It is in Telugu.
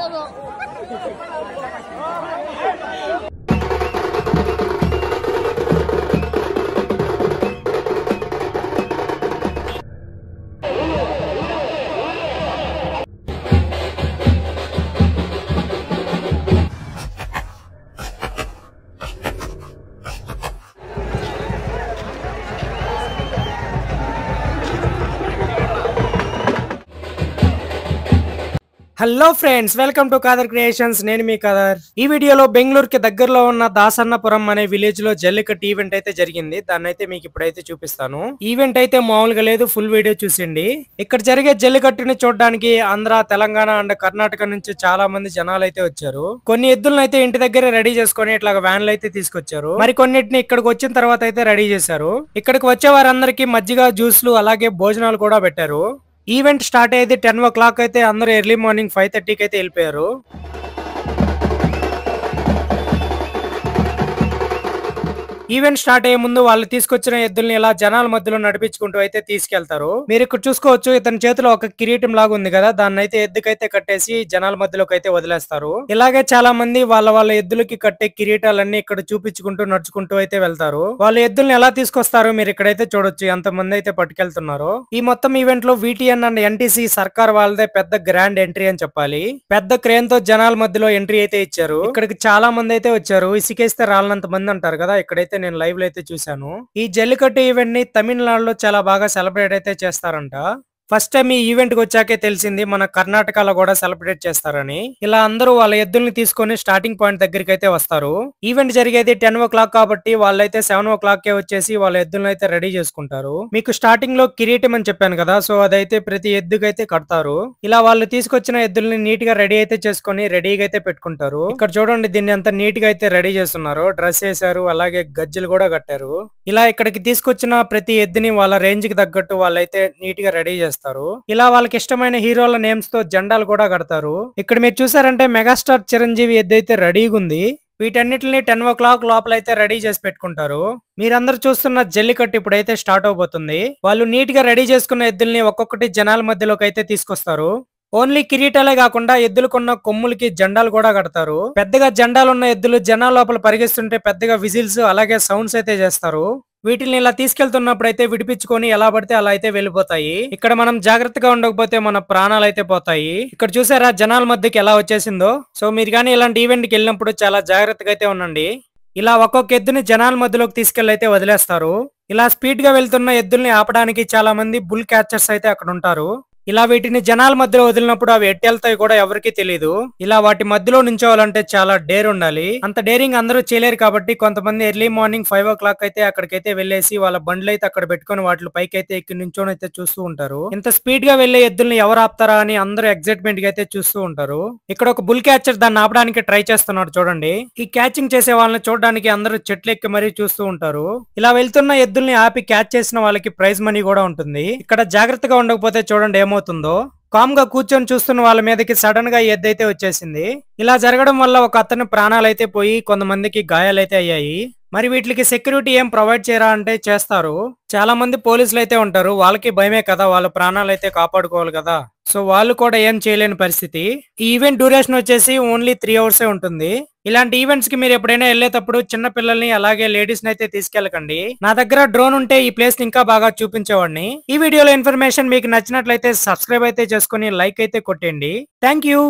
Hello friends, welcome to Kadar creations. నేను మీ కాదర్. ఈ వీడియోలో బెంగళూరుకి దగ్గరలో ఉన్న దాసన్నపురం అనే విలేజ్ లో జల్లికట్టు ఈవెంట్ అయితే జరిగింది. దాన్ని అయితే మీకు ఇప్పుడైతే చూపిస్తాను. ఈవెంట్ అయితే మామూలుగా లేదు, ఫుల్ వీడియో చూసిండి. ఇక్కడ జరిగే జల్లికట్టుని చూడడానికి ఆంధ్ర, తెలంగాణ అండ్ కర్ణాటక నుంచి చాలా మంది జనాలు అయితే వచ్చారు. కొన్ని ఎద్దులను అయితే ఇంటి దగ్గర రెడీ చేసుకుని ఇట్లా వ్యాన్లు అయితే తీసుకొచ్చారు. మరి కొన్నిటిని ఇక్కడికి వచ్చిన తర్వాత అయితే రెడీ చేశారు. ఇక్కడికి వచ్చే వారందరికీ మజ్జిగ, జ్యూస్లు అలాగే భోజనాలు కూడా పెట్టారు. ఈవెంట్ స్టార్ట్ అయ్యేది 10 o'clock అయితే అందరూ ఎర్లీ మార్నింగ్ 5:30కి అయితే వెళ్ళిపోయారు. ఈవెంట్ స్టార్ట్ అయ్యే ముందు వాళ్ళు తీసుకొచ్చిన ఎద్దుల్ని ఇలా జనాల మధ్యలో నడిపించుకుంటూ అయితే తీసుకెళ్తారు. మీరు ఇక్కడ చూసుకోవచ్చు, ఇతని చేతిలో ఒక కిరీటం లాగా ఉంది కదా, దాన్ని అయితే ఎద్దుకైతే కట్టేసి జనాల మధ్యలోకి అయితే వదిలేస్తారు. ఇలాగే చాలా మంది వాళ్ళ ఎద్దులకి కట్టే కిరీటాలన్నీ ఇక్కడ చూపించుకుంటూ నడుచుకుంటూ అయితే వెళ్తారు. వాళ్ళ ఎద్దుల్ని ఎలా తీసుకొస్తారు మీరు ఇక్కడైతే చూడొచ్చు, ఎంత మంది అయితే పట్టుకెళ్తున్నారు. ఈ మొత్తం ఈవెంట్ లో VTN అండ్ NTC సర్కార్ వాళ్ళదే పెద్ద గ్రాండ్ ఎంట్రీ అని చెప్పాలి. పెద్ద క్రేన్ తో జనాల మధ్యలో ఎంట్రీ అయితే ఇచ్చారు. ఇక్కడికి చాలా మంది అయితే వచ్చారు. ఇసుకేస్తే రాళ్ళంత మంది అంటారు కదా, ఇక్కడైతే నేను లైవ్ లో అయితే చూసాను. ఈ జల్లికట్టు ఈవెంట్ ని తమిళనాడులో చాలా బాగా సెలబ్రేట్ అయితే చేస్తారంట. ఫస్ట్ టైం ఈ ఈవెంట్ కి వచ్చాకే తెలిసింది మన కర్ణాటకలో కూడా సెలబ్రేట్ చేస్తారని. ఇలా అందరూ వాళ్ళ ఎద్దుల్ని తీసుకొని స్టార్టింగ్ పాయింట్ దగ్గరికి అయితే వస్తారు. ఈవెంట్ జరిగేది 10 o'clock కాబట్టి వాళ్ళైతే 7 o'clock వచ్చేసి వాళ్ళ ఎద్దులను అయితే రెడీ చేసుకుంటారు. మీకు స్టార్టింగ్ లో కిరీటం అని చెప్పాను కదా, సో అదైతే ప్రతి ఎద్దుకైతే కడతారు. ఇలా వాళ్ళు తీసుకొచ్చిన ఎద్దుల్ని నీట్ గా రెడీ అయితే చేసుకొని రెడీగా అయితే పెట్టుకుంటారు. ఇక్కడ చూడండి, దీన్ని ఎంత నీట్ గా అయితే రెడీ చేస్తున్నారు. డ్రెస్ వేసారు, అలాగే గజ్జలు కూడా కట్టారు. ఇలా ఇక్కడికి తీసుకొచ్చిన ప్రతి ఎద్దుని వాళ్ళ రేంజ్ కి తగ్గట్టు వాళ్ళైతే నీట్ గా రెడీ చేస్తారు. ఇలా వాళ్ళకి ఇష్టమైన హీరోల నేమ్స్ తో జెండాలు కూడా కడతారు. ఇక్కడ మీరు చూసారంటే మెగాస్టార్ చిరంజీవి ఎద్దైతే రెడీగా ఉంది. వీటన్నిటిని 10 o'clock లోపల అయితే రెడీ చేసి పెట్టుకుంటారు. మీరందరూ చూస్తున్న జల్లికట్టు ఇప్పుడైతే స్టార్ట్ అవబోతుంది. వాళ్ళు నీట్ గా రెడీ చేసుకున్న ఎద్దుల్ని ఒక్కొక్కటి జనాల మధ్యలోకి అయితే తీసుకొస్తారు. ఓన్లీ కిరీటాలే కాకుండా ఎద్దులకున్న కొమ్ములకి జెండాలు కూడా కడతారు. పెద్దగా జెండాలున్న ఎద్దులు జనాల లోపల పరిగెస్తుంటే పెద్దగా విజిల్స్ అలాగే సౌండ్స్ అయితే చేస్తారు. వీటిని ఇలా తీసుకెళ్తున్నప్పుడు అయితే విడిపించుకొని ఎలా పడితే అలా అయితే వెళ్ళిపోతాయి. ఇక్కడ మనం జాగ్రత్తగా ఉండకపోతే మన ప్రాణాలు అయితే పోతాయి. ఇక్కడ చూసారా జనాల మధ్యకి ఎలా వచ్చేసిందో. సో మీరు కానీ ఇలాంటి ఈవెంట్ కి వెళ్ళినప్పుడు చాలా జాగ్రత్తగా అయితే ఉండండి. ఇలా ఒక్కొక్క ఎద్దుని జనాల మధ్యలోకి తీసుకెళ్లి అయితే వదిలేస్తారు. ఇలా స్పీడ్ గా వెళ్తున్న ఎద్దుల్ని ఆపడానికి చాలా మంది బుల్ క్యాచర్స్ అయితే అక్కడ ఉంటారు. ఇలా వీటిని జనాల మధ్యలో వదిలినప్పుడు అవి ఎట్టెళ్తాయి కూడా ఎవరికి తెలియదు. ఇలా వాటి మధ్యలో నుంచోవాలంటే చాలా డేర్ ఉండాలి. అంత డేరింగ్ అందరూ చేయలేరు కాబట్టి కొంతమంది ఎర్లీ మార్నింగ్ 5 o'clock అయితే అక్కడికైతే వెళ్లేసి వాళ్ళ బండ్లు అయితే అక్కడ పెట్టుకుని వాటి పైకి అయితే ఎక్కి నుంచోని అయితే చూస్తూ ఉంటారు. ఇంత స్పీడ్ గా వెళ్లే ఎద్దుల్ని ఎవరు ఆపుతారా అని అందరూ ఎక్సైట్మెంట్ గా అయితే చూస్తూ ఉంటారు. ఇక్కడ ఒక బుల్ క్యాచర్ దాన్ని ఆపడానికి ట్రై చేస్తున్నాడు చూడండి. ఈ క్యాచింగ్ చేసే వాళ్ళని చూడడానికి అందరూ చెట్లు ఎక్కి మరీ చూస్తూ ఉంటారు. ఇలా వెళ్తున్న ఎద్దుల్ని ఆపి క్యాచ్ చేసిన వాళ్ళకి ప్రైజ్ మనీ కూడా ఉంటుంది. ఇక్కడ జాగ్రత్తగా ఉండకపోతే చూడండి ఏమవుతుందో. కామ్ గా కూర్చొని చూస్తున్న వాళ్ళ మీదకి సడన్ గా ఎద్దైతే వచ్చేసింది. ఇలా జరగడం వల్ల ఒక అతని ప్రాణాలు అయితే పోయి కొంతమందికి గాయాలైతే అయ్యాయి. మరి వీటికి సెక్యూరిటీ ఏం ప్రొవైడ్ చేయరా అంటే చేస్తారు. చాలా మంది పోలీసులు అయితే ఉంటారు. వాళ్ళకి భయమే కదా, వాళ్ళ ప్రాణాలు అయితే కాపాడుకోవాలి కదా, సో వాళ్ళు కూడా ఏం చేయలేని పరిస్థితి. ఈ ఈవెంట్ డ్యూరేషన్ వచ్చేసి ఓన్లీ 3 hours ఉంటుంది. ఇలాంటి ఈవెంట్స్ కి మీరు ఎప్పుడైనా వెళ్ళేటప్పుడు చిన్న పిల్లల్ని అలాగే లేడీస్ ని అయితే తీసుకెళ్ళకండి. నా దగ్గర డ్రోన్ ఉంటే ఈ ప్లేస్ ని ఇంకా బాగా చూపించేవాడిని. ఈ వీడియోలో ఇన్ఫర్మేషన్ మీకు నచ్చినట్లయితే సబ్స్క్రైబ్ అయితే చేసుకుని లైక్ అయితే కొట్టండి. Thank you.